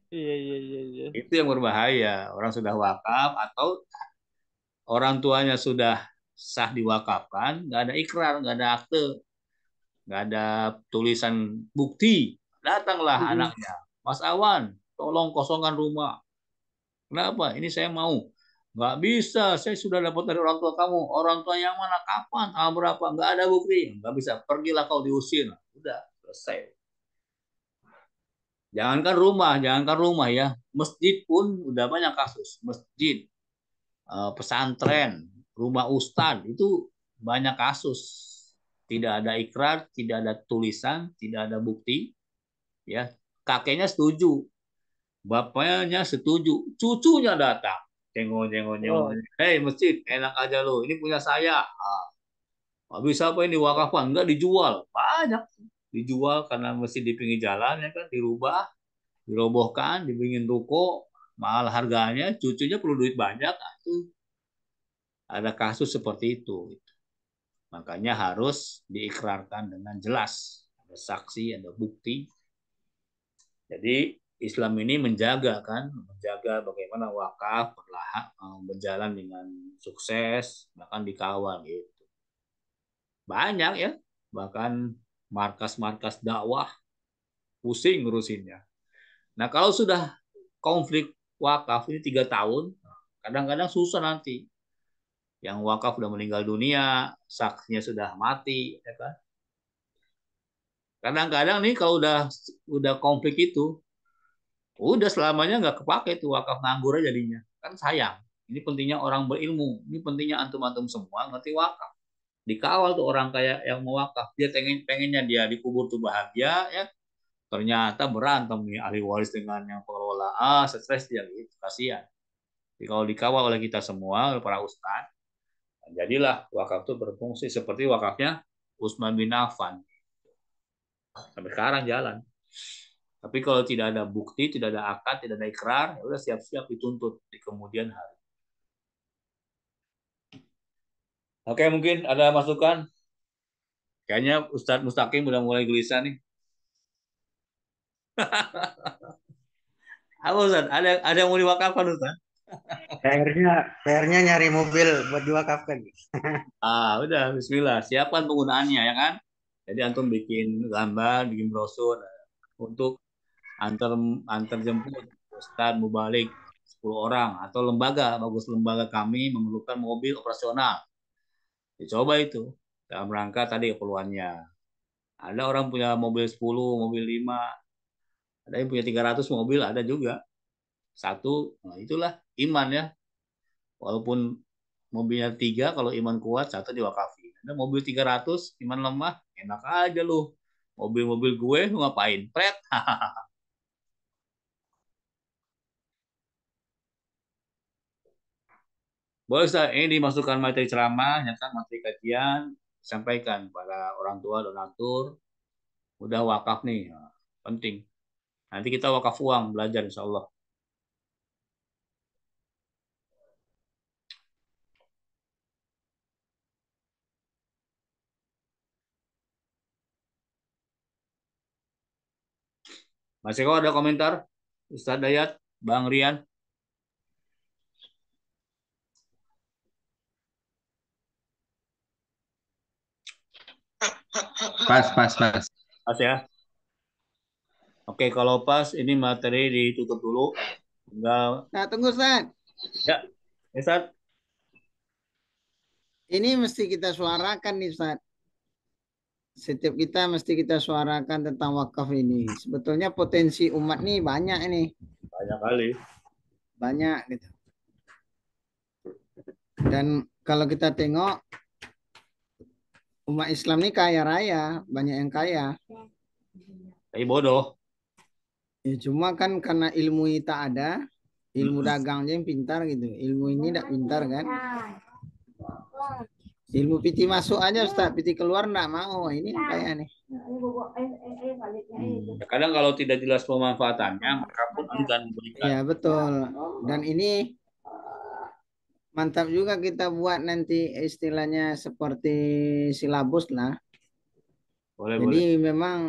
Iya, iya, iya, iya. Itu yang berbahaya. Orang sudah wakaf atau orang tuanya sudah sah diwakafkan, nggak ada ikrar, nggak ada akte, nggak ada tulisan bukti. Datanglah Hmm. anaknya, Mas Awan, tolong kosongkan rumah. Kenapa? Ini saya mau. Nggak bisa, saya sudah dapat dari orang tua kamu. Orang tua yang mana? Kapan? Tanggal berapa? Nggak ada bukti. Nggak bisa. Pergilah kau diusir. Udah, selesai. Jangankan rumah ya. Masjid pun udah banyak kasus. Masjid, pesantren, rumah ustadz itu banyak kasus. Tidak ada ikrar, tidak ada tulisan, tidak ada bukti. Ya, kakeknya setuju, bapaknya setuju, cucunya datang, jengol jengol jengol. Oh, Hei masjid, enak aja lo, ini punya saya. Habis apa ini wakafan? Enggak dijual, banyak dijual karena masjid di pinggir jalan ya kan, dirubah, dirobohkan, dibikin ruko, mahal harganya, cucunya perlu duit banyak. Nah, itu ada kasus seperti itu. Makanya harus diikrarkan dengan jelas. Ada saksi, ada bukti. Jadi Islam ini menjaga kan, menjaga bagaimana wakaf perlahan berjalan dengan sukses, bahkan dikawal gitu. Banyak ya, bahkan markas-markas dakwah pusing ngurusinnya. Nah kalau sudah konflik wakaf ini 3 tahun, kadang-kadang susah nanti. Yang wakaf sudah meninggal dunia, saksinya sudah mati, ya kan? Kadang-kadang nih kalau udah konflik itu, udah selamanya nggak kepake tuh wakaf, nganggur aja jadinya. Kan sayang. Ini pentingnya orang berilmu. Ini pentingnya antum-antum semua ngerti wakaf. Dikawal tuh orang kayak yang mau wakaf. Dia pengennya dia dikubur tuh bahagia ya. Ternyata berantem nih ahli waris dengan yang pengelola. Stres dia gitu. Kasihan. Jadi kalau dikawal oleh kita semua, oleh para ustadz, jadilah wakaf itu berfungsi seperti wakafnya Utsman bin Affan. Sampai sekarang jalan. Tapi kalau tidak ada bukti, tidak ada akad, tidak ada ikrar, ya udah siap-siap dituntut di kemudian hari. Oke, mungkin ada masukan. Kayaknya Ustadz Mustaqim udah mulai gelisah nih. Apa Ustadz? Ada yang mau diwakafkan Ustadz? PR-nya nyari mobil buat diwakafkan. Udah, Bismillah. Siapkan penggunaannya ya kan. Jadi antum bikin gambar, bikin brosur untuk antar antar jemput Ustadz Mubalik 10 orang atau lembaga, bagus lembaga kami memerlukan mobil operasional. Dicoba itu dalam rangka tadi keperluannya. Ada orang punya mobil 10, mobil 5, ada yang punya 300 mobil, ada juga. Satu, nah itulah iman ya. Walaupun mobilnya 3, kalau iman kuat, satu diwakafi. Ada mobil 300, iman lemah, enak aja lu. Mobil-mobil gue lu ngapain? Pret. Boleh Ustaz, ini dimasukkan materi ceramah, nyata materi kajian, sampaikan pada orang tua, donatur, udah wakaf nih, nah, penting. Nanti kita wakaf uang, belajar insya Allah. Mas Eko ada komentar? Ustaz Dayat, Bang Rian, Pas. Mas ya. Oke, kalau pas ini materi ditutup dulu. Tinggal Nah, tunggu Ustaz. ya, Ustaz. Ini mesti kita suarakan nih Ustaz. Setiap kita mesti kita suarakan tentang wakaf ini. Sebetulnya potensi umat nih banyak ini. Banyak kali. Banyak gitu. Dan kalau kita tengok umat Islam ini kaya raya, banyak yang kaya. Tapi bodoh. Ya, cuma kan karena ilmu ini tak ada, ilmu dagangnya yang pintar gitu. Ilmu ini tidak pintar kan. Ilmu piti masuk aja Ustaz, piti keluar enggak mau. Ini yang kaya nih. Ya, kadang kalau tidak jelas pemanfaatannya, maka pun enggan memberikan. Ya betul. Dan ini mantap juga kita buat nanti istilahnya seperti silabus lah. Boleh. Jadi memang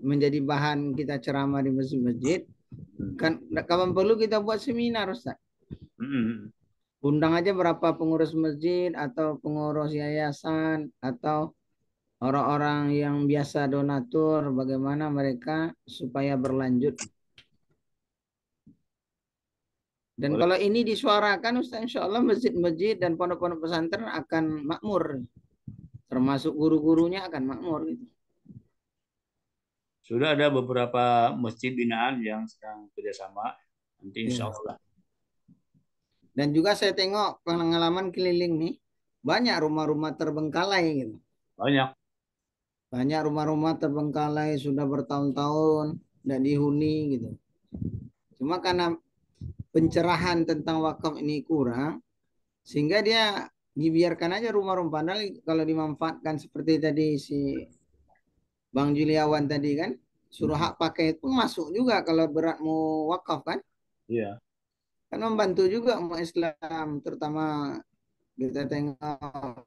menjadi bahan kita ceramah di masjid-masjid. Kan kapan perlu kita buat seminar Ustaz. Undang aja berapa pengurus masjid atau pengurus yayasan atau orang-orang yang biasa donatur, bagaimana mereka supaya berlanjut. Dan kalau ini disuarakan Ustaz, insya Allah masjid-masjid dan pondok-pondok pesantren akan makmur. Termasuk guru-gurunya akan makmur. Gitu. Sudah ada beberapa masjid binaan yang sedang kerjasama. Nanti insya Allah. Dan juga saya tengok pengalaman keliling nih, banyak rumah-rumah terbengkalai gitu. Banyak rumah-rumah terbengkalai sudah bertahun-tahun dan dihuni gitu. Cuma karena pencerahan tentang wakaf ini kurang, sehingga dia dibiarkan aja rumah-rumah. Padahal kalau dimanfaatkan seperti tadi si Bang Juliawan tadi kan, suruh hak pakai itu masuk juga kalau berat mau wakaf kan. Iya. Kan membantu juga umat Islam, terutama kita tengok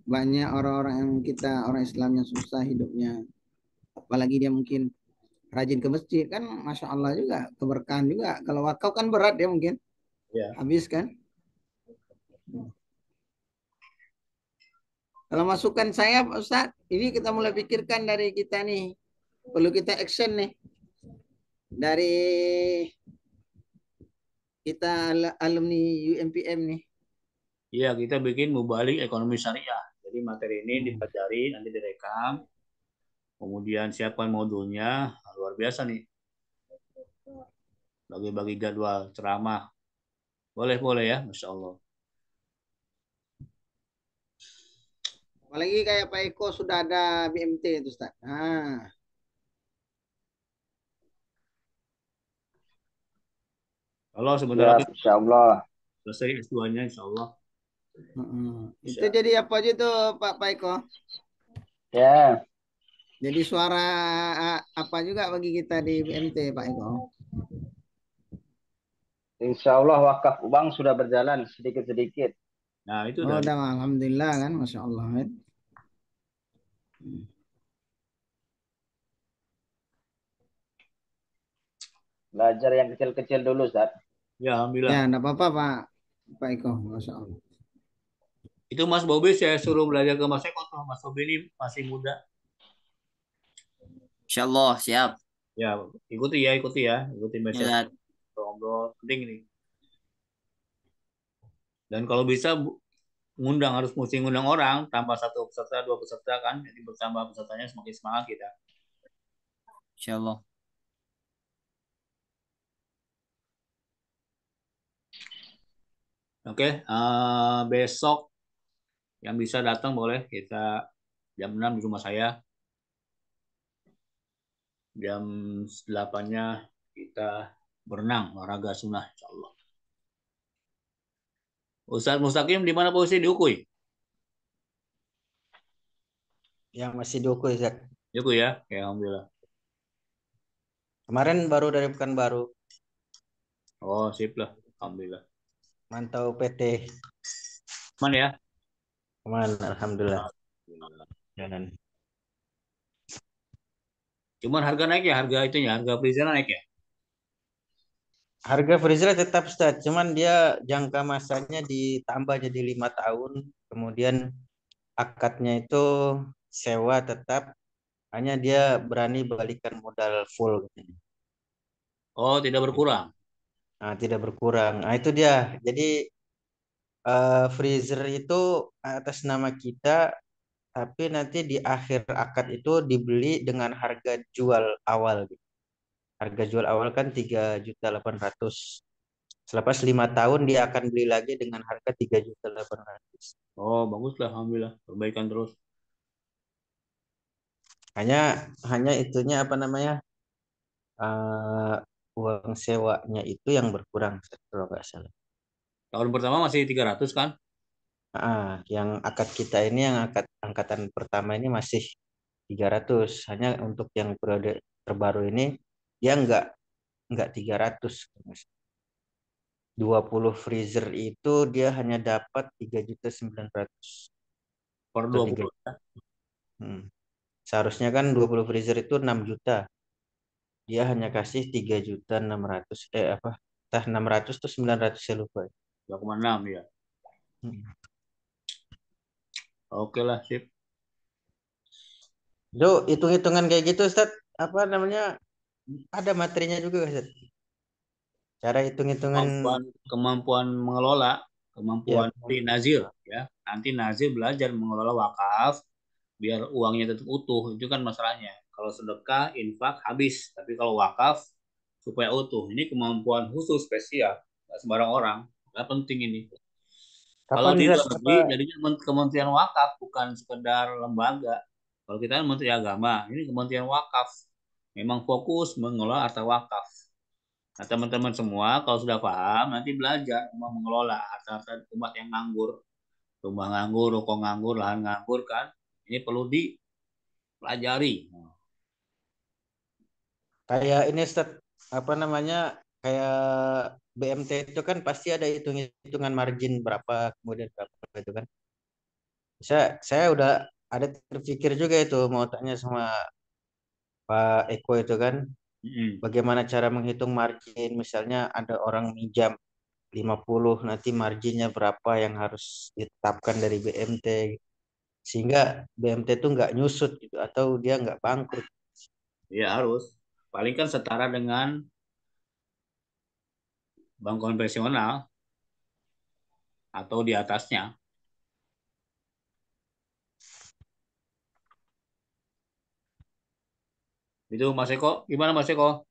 banyak orang-orang yang orang Islam yang susah hidupnya. Apalagi dia mungkin rajin ke masjid kan, Masya Allah juga, keberkahan juga. Kalau wakaf kan berat ya mungkin, habis kan. Kalau masukan saya Pak Ustadz, ini kita mulai pikirkan dari kita nih, perlu kita action nih. Dari kita alumni UMPM nih. Iya, kita bikin mubalik ekonomi syariah. Jadi materi ini dipelajari, nanti direkam, kemudian siapkan modulnya, luar biasa nih. Bagi-bagi jadwal ceramah. Boleh ya, Masya Allah. Apalagi kayak Pak Eko sudah ada BMT itu Ustaz. Nah. Kalau sebentar lagi Insya Allah. selesai S2-nya insya Allah. Itu jadi apa aja tuh Pak Eko? Ya. Jadi suara apa juga bagi kita di BMT Pak Eko? Insya Allah wakaf uang sudah berjalan sedikit-sedikit. Nah itu udah alhamdulillah kan, Masya Allah. Belajar yang kecil-kecil dulu, Ustaz. Ya, alhamdulillah. Ya, enggak apa-apa Pak Eko, Masya Allah. Itu Mas Bobi saya suruh belajar ke Mas Eko tuh. Mas Bobi ini masih muda. Insya Allah, siap. Ya, ikuti message. Ngobrol, penting nih. Dan kalau bisa mesti ngundang orang, tambah 1 peserta, 2 peserta kan, jadi bertambah pesertanya semakin semangat kita. Insya Allah. Oke, besok Yang bisa datang boleh, kita jam 6 di rumah saya. Jam 8-nya kita berenang, olahraga sunnah, insya Allah. Ustadz Mustaqim di mana posisi? Di Ukui? Yang masih diukur, Zak. Di Ukui ya? Ya, alhamdulillah. Kemarin baru dari Pekanbaru. Oh, sip lah. Alhamdulillah. Mantau PT. Aman ya? Kemarin, alhamdulillah. Alhamdulillah. Jalan. Cuman harga naik ya, harga itunya, harga freezer naik ya? Harga freezer tetap Ustaz, cuman dia jangka masanya ditambah jadi 5 tahun. Kemudian akadnya itu sewa tetap, hanya dia berani balikan modal full gitu. Oh, tidak berkurang. Nah, tidak berkurang. Nah, itu dia. Jadi freezer itu atas nama kita, tapi nanti di akhir akad itu dibeli dengan harga jual awal gitu. Harga jual awal kan 3.800.000. Selepas 5 tahun dia akan beli lagi dengan harga 3.800.000. Oh, bagus lah, alhamdulillah. Perbaikan terus. Hanya itunya apa namanya, eh, uang sewanya itu yang berkurang kalau nggak salah. Tahun pertama masih 300 kan? Yang akad kita ini, yang angkatan pertama ini masih 300. Hanya untuk yang periode terbaru ini dia nggak 300. 20 freezer itu dia hanya dapat 3.900.000 Per atau 3 20. juta. Seharusnya kan 20 freezer itu 6 juta. Dia hanya kasih 3.600.000, apa? Entah 600 atau 900, saya lupa. 2,6 ya. Oke lah, sip. Itu hitung-hitungan kayak gitu Ustaz, apa namanya? Ada materinya juga Ustaz. Cara hitung-hitungan Kemampuan mengelola, kemampuan ya. si Nazir ya. Nanti Nazir belajar mengelola wakaf biar uangnya tetap utuh. Itu kan masalahnya. Kalau sedekah, infak habis, tapi kalau wakaf supaya utuh. Ini kemampuan khusus spesial, nggak sembarang orang. Nggak penting ini. Kalau Kapan di Ustaz? luar negeri jadinya Kementerian Wakaf, bukan sekedar lembaga. Kalau kita kan Menteri Agama, ini Kementerian Wakaf. Memang fokus mengelola harta wakaf. Nah, teman-teman semua kalau sudah paham nanti belajar mengelola harta-harta umat yang nganggur, rumah nganggur, ruko nganggur, lahan nganggur kan. Ini perlu dipelajari. Kayak ini Ustaz, apa namanya? Kayak BMT itu kan pasti ada hitung-hitungan margin berapa, kemudian berapa itu kan. Saya udah ada terpikir juga itu, mau tanya sama Pak Eko itu kan, bagaimana cara menghitung margin. Misalnya ada orang minjam 50, nanti marginnya berapa yang harus ditetapkan dari BMT, sehingga BMT itu nggak nyusut gitu, atau dia nggak bangkrut. Ya harus. Paling kan setara dengan bank konvensional atau di atasnya. Itu Mas Eko, gimana Mas Eko?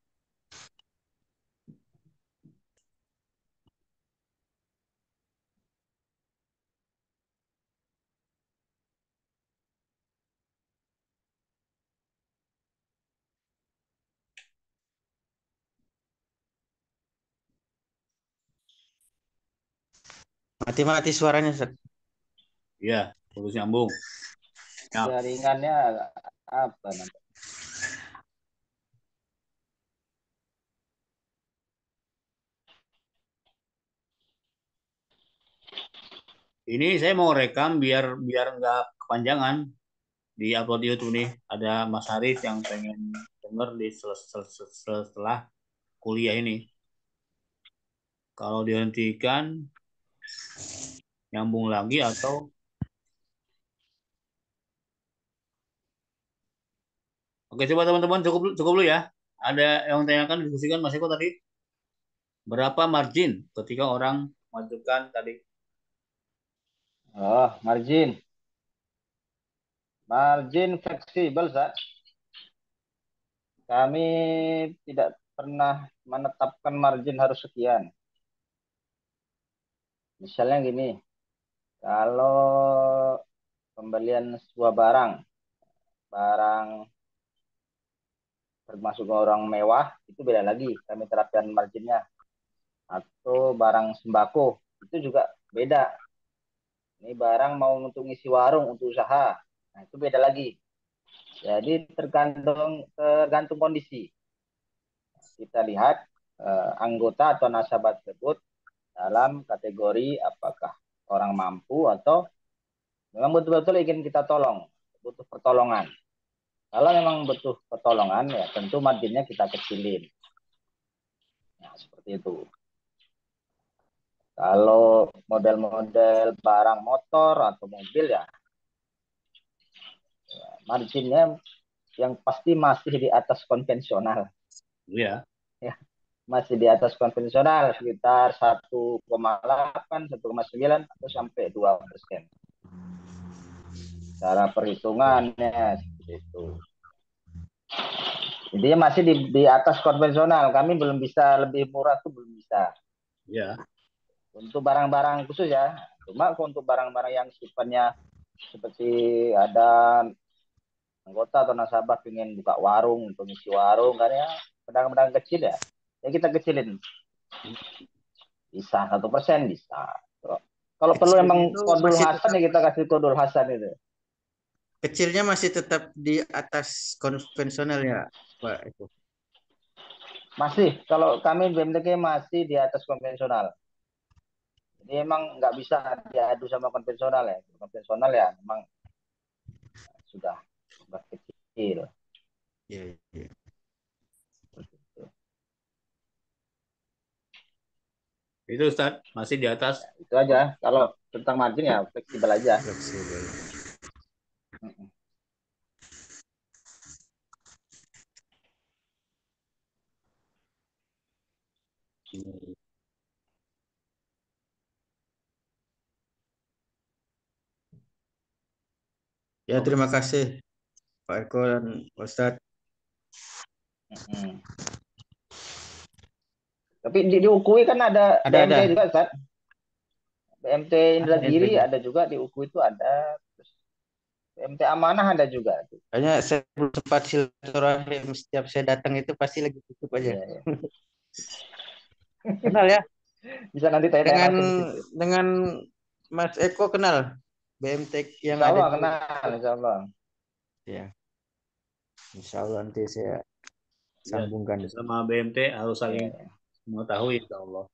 Mati-mati suaranya Ustaz. Iya, putus nyambung. Ya. Jaringannya apa nanti? Ini saya mau rekam biar biar nggak kepanjangan di upload di YouTube nih. Ada Mas Haris yang pengen denger di setelah kuliah ini. Kalau dihentikan nyambung lagi atau Oke, coba teman-teman cukup cukup dulu ya. Ada yang tanyakan diskusikan Mas Eko tadi. Berapa margin ketika orang mengajukan tadi? Oh, margin. Margin fleksibel, Zat. Kami tidak pernah menetapkan margin harus sekian. Misalnya gini, Kalau pembelian sebuah barang termasuk orang mewah, itu beda lagi. Kami terapkan marginnya. Atau barang sembako, itu juga beda. Ini barang mau untuk ngisi warung, untuk usaha. Nah, itu beda lagi. Jadi tergantung kondisi. Kita lihat anggota atau nasabah tersebut dalam kategori apakah orang mampu atau memang betul-betul ingin kita tolong, butuh pertolongan. Kalau memang butuh pertolongan, ya tentu marginnya kita kecilin. Nah, seperti itu. Kalau model-model barang motor atau mobil ya marginnya yang pasti masih di atas konvensional. Iya. Ya, masih di atas konvensional sekitar 1,8, 1,9 atau sampai 2%. Cara perhitungannya seperti itu. Jadi masih di atas konvensional. Kami belum bisa lebih murah tuh belum bisa. Ya. Untuk barang-barang khusus ya. Cuma untuk barang-barang yang sifatnya seperti ada anggota atau nasabah pengen buka warung untuk ngisi warung kan ya, pedang-pedang kecil ya kita kecilin, bisa 1% bisa. Kalau perlu emang kodul Hasan ya kita kasih kodul Hasan itu. Kecilnya masih tetap di atas konvensional ya Pak itu. Masih, kalau kami BMTQ masih di atas konvensional. Jadi emang nggak bisa diadu sama konvensional ya. Konvensional ya memang sudah kecil. Iya, iya. Itu Ustaz, masih di atas. Ya, itu aja. Kalau tentang margin ya fleksibel aja. Fleksibel. Ya, terima kasih Pak Eko dan Ustadz. Tapi di UKUI kan ada BMT ada. juga, Ustaz. BMT Indragiri ada juga di UKUI itu ada. Terus BMT Amanah ada juga. Kayaknya saya belum sempat silaturahim, setiap saya datang itu pasti lagi tutup aja. Iya. Kenal ya? Bisa nanti tanya dengan Mas Eko kenal BMT yang Insya Allah ada kenal, Insya Allah. Ya. Insya Allah nanti saya sambungkan. Ya, sama BMT harus saling mengetahui Insya Allah.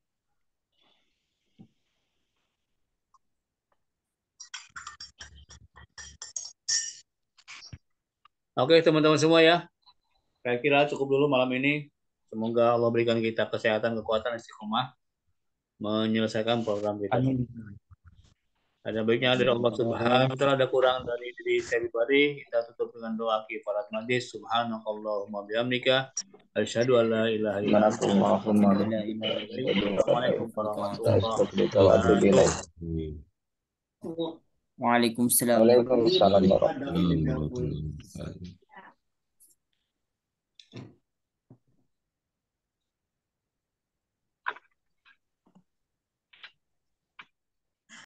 Oke teman-teman semua ya, saya kira cukup dulu malam ini. Semoga Allah berikan kita kesehatan, kekuatan, istiqomah menyelesaikan program kita. Amin. Ada baiknya dari Allah Subhanahu wa taala, ada kurang dari diri saya pribadi. Kita tutup dengan doa kifarat majlis. Subhanakallahumma bihamdika asyhadu an la ilaha illa anta Assalamualaikum warahmatullahi wabarakatuh. Waalaikumsalam. Waalaikumsalam warahmatullahi wabarakatuh.